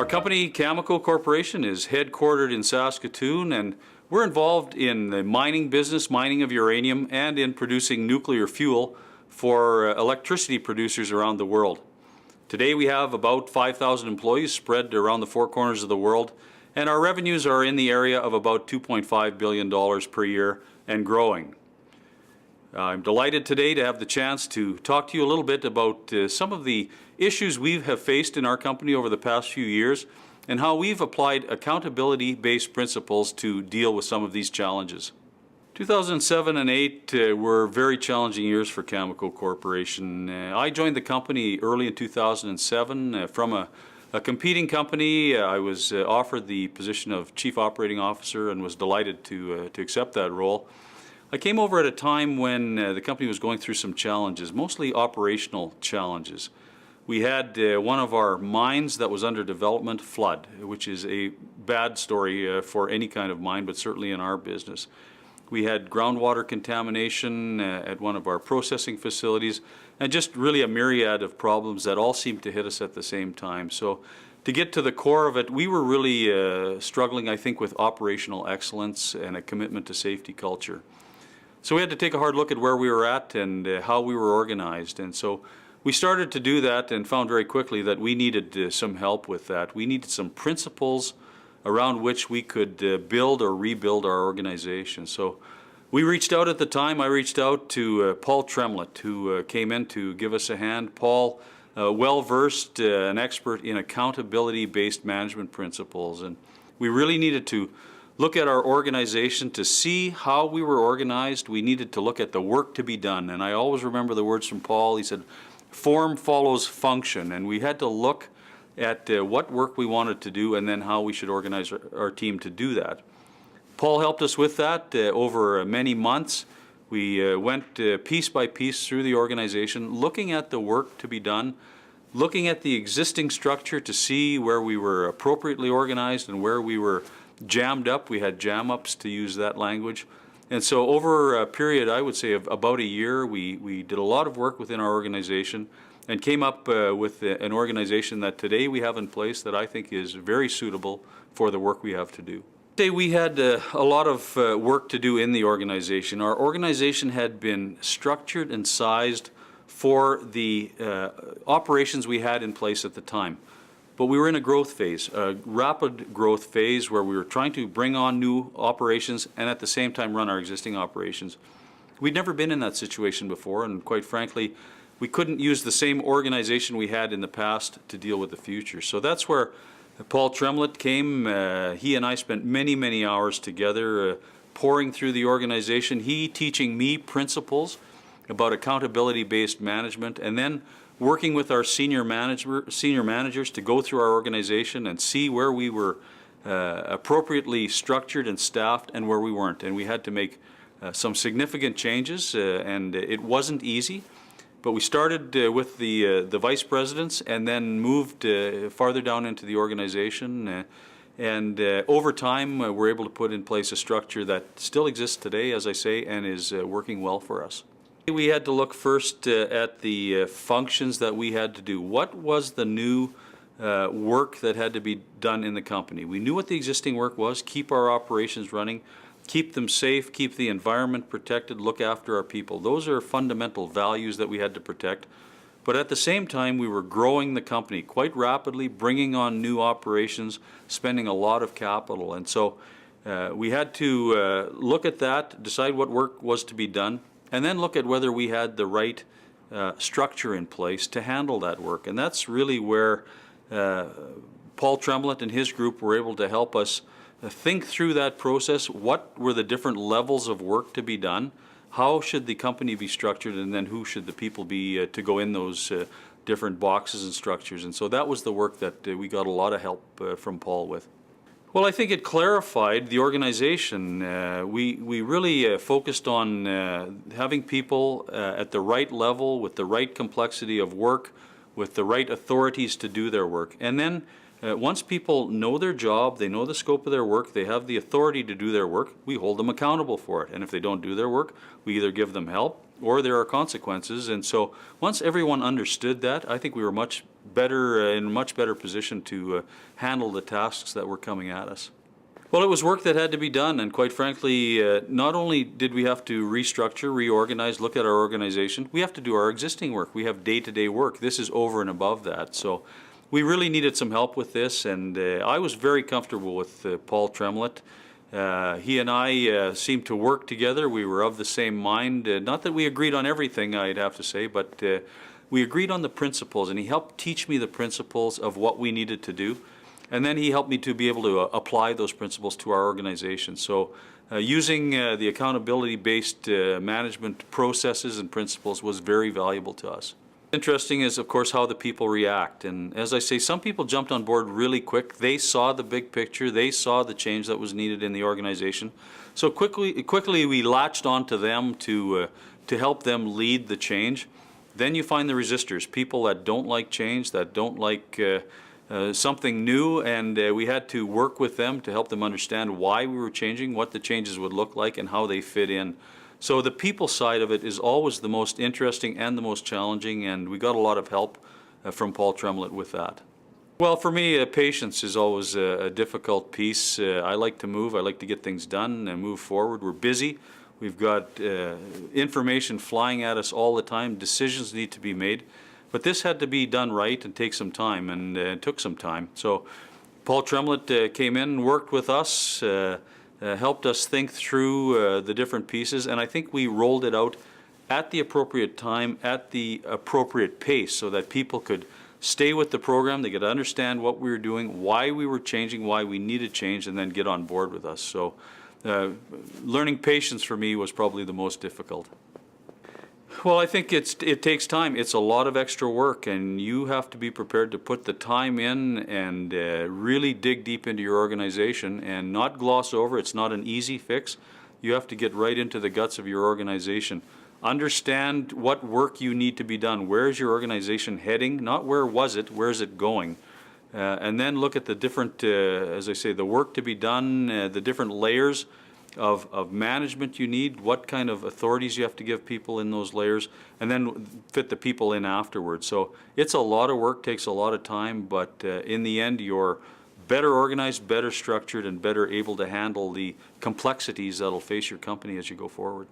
Our company, Cameco Corporation, is headquartered in Saskatoon, and we're involved in the mining business, mining of uranium, and in producing nuclear fuel for electricity producers around the world. Today we have about 5,000 employees spread around the four corners of the world, and our revenues are in the area of about $2.5 billion per year and growing. I'm delighted today to have the chance to talk to you a little bit about some of the issues we have faced in our company over the past few years and how we've applied accountability-based principles to deal with some of these challenges. 2007 and 2008 were very challenging years for Cameco Corporation. I joined the company early in 2007 from a competing company. I was offered the position of Chief Operating Officer and was delighted to accept that role. I came over at a time when the company was going through some challenges, mostly operational challenges. We had one of our mines that was under development flood, which is a bad story for any kind of mine, but certainly in our business. We had groundwater contamination at one of our processing facilities, and just really a myriad of problems that all seemed to hit us at the same time. So to get to the core of it, we were really struggling, I think, with operational excellence and a commitment to safety culture. So we had to take a hard look at where we were at and how we were organized. And so we started to do that and found very quickly that we needed some help with that. We needed some principles around which we could build or rebuild our organization. So we reached out at the time. I reached out to Paul Tremlett, who came in to give us a hand. Paul, well-versed, an expert in accountability-based management principles. And we really needed to look at our organization to see how we were organized. We needed to look at the work to be done. And I always remember the words from Paul. He said, form follows function. And we had to look at what work we wanted to do and then how we should organize our team to do that. Paul helped us with that over many months. We went piece by piece through the organization, looking at the work to be done, looking at the existing structure to see where we were appropriately organized and where we were jammed up. We had jam-ups, to use that language. And so over a period, I would say, of about a year, we did a lot of work within our organization and came up with an organization that today we have in place that I think is very suitable for the work we have to do. Today we had a lot of work to do in the organization. Our organization had been structured and sized for the operations we had in place at the time. But we were in a growth phase, a rapid growth phase where we were trying to bring on new operations and at the same time run our existing operations. We'd never been in that situation before, and quite frankly, we couldn't use the same organization we had in the past to deal with the future. So that's where Paul Tremlett came. He and I spent many, many hours together pouring through the organization, he teaching me principles about accountability-based management, and then working with our senior managers to go through our organization and see where we were appropriately structured and staffed and where we weren't. And we had to make some significant changes, and it wasn't easy. But we started with the vice presidents and then moved farther down into the organization. And over time, we're able to put in place a structure that still exists today, as I say, and is working well for us. We had to look first at the functions that we had to do. What was the new work that had to be done in the company? We knew what the existing work was: keep our operations running, keep them safe, keep the environment protected, look after our people. Those are fundamental values that we had to protect. But at the same time, we were growing the company quite rapidly, bringing on new operations, spending a lot of capital. And so we had to look at that, decide what work was to be done, and then look at whether we had the right structure in place to handle that work. And that's really where Paul Tremlett and his group were able to help us think through that process. What were the different levels of work to be done? How should the company be structured? And then who should the people be to go in those different boxes and structures? And so that was the work that we got a lot of help from Paul with. Well, I think it clarified the organization. We really focused on having people at the right level, with the right complexity of work, with the right authorities to do their work. And then once people know their job, they know the scope of their work, they have the authority to do their work, we hold them accountable for it. And if they don't do their work, we either give them help or there are consequences. And so once everyone understood that, I think we were much better in a much better position to handle the tasks that were coming at us. Well, it was work that had to be done, and quite frankly, not only did we have to restructure, reorganize, look at our organization, we have to do our existing work. We have day-to-day work. This is over and above that. So we really needed some help with this, and I was very comfortable with Paul Tremlett. He and I seemed to work together. We were of the same mind. Not that we agreed on everything, I'd have to say, but we agreed on the principles, and he helped teach me the principles of what we needed to do. And then he helped me to be able to apply those principles to our organization. So using the accountability-based management processes and principles was very valuable to us. Interesting is, of course, how the people react. And as I say, some people jumped on board really quick. They saw the big picture. They saw the change that was needed in the organization. So quickly we latched onto them to help them lead the change. Then you find the resistors, people that don't like change, that don't like something new, and we had to work with them to help them understand why we were changing, what the changes would look like, and how they fit in. So the people side of it is always the most interesting and the most challenging, and we got a lot of help from Paul Tremlett with that. Well, for me, patience is always a difficult piece. I like to move. I like to get things done and move forward. We're busy. We've got information flying at us all the time. Decisions need to be made. But this had to be done right and take some time, and it took some time. So Paul Tremlett came in, worked with us, helped us think through the different pieces, and I think we rolled it out at the appropriate time, at the appropriate pace, so that people could stay with the program, they could understand what we were doing, why we were changing, why we needed change, and then get on board with us. So learning patience for me was probably the most difficult. Well, I think it takes time. It's a lot of extra work, and you have to be prepared to put the time in and really dig deep into your organization and not gloss over. It's not an easy fix. You have to get right into the guts of your organization. Understand what work you need to be done. Where is your organization heading? Not where was it, where is it going? And then look at the different, as I say, the work to be done, the different layers of management you need, what kind of authorities you have to give people in those layers, and then fit the people in afterwards. So it's a lot of work, takes a lot of time, but in the end you're better organized, better structured, and better able to handle the complexities that'll face your company as you go forward.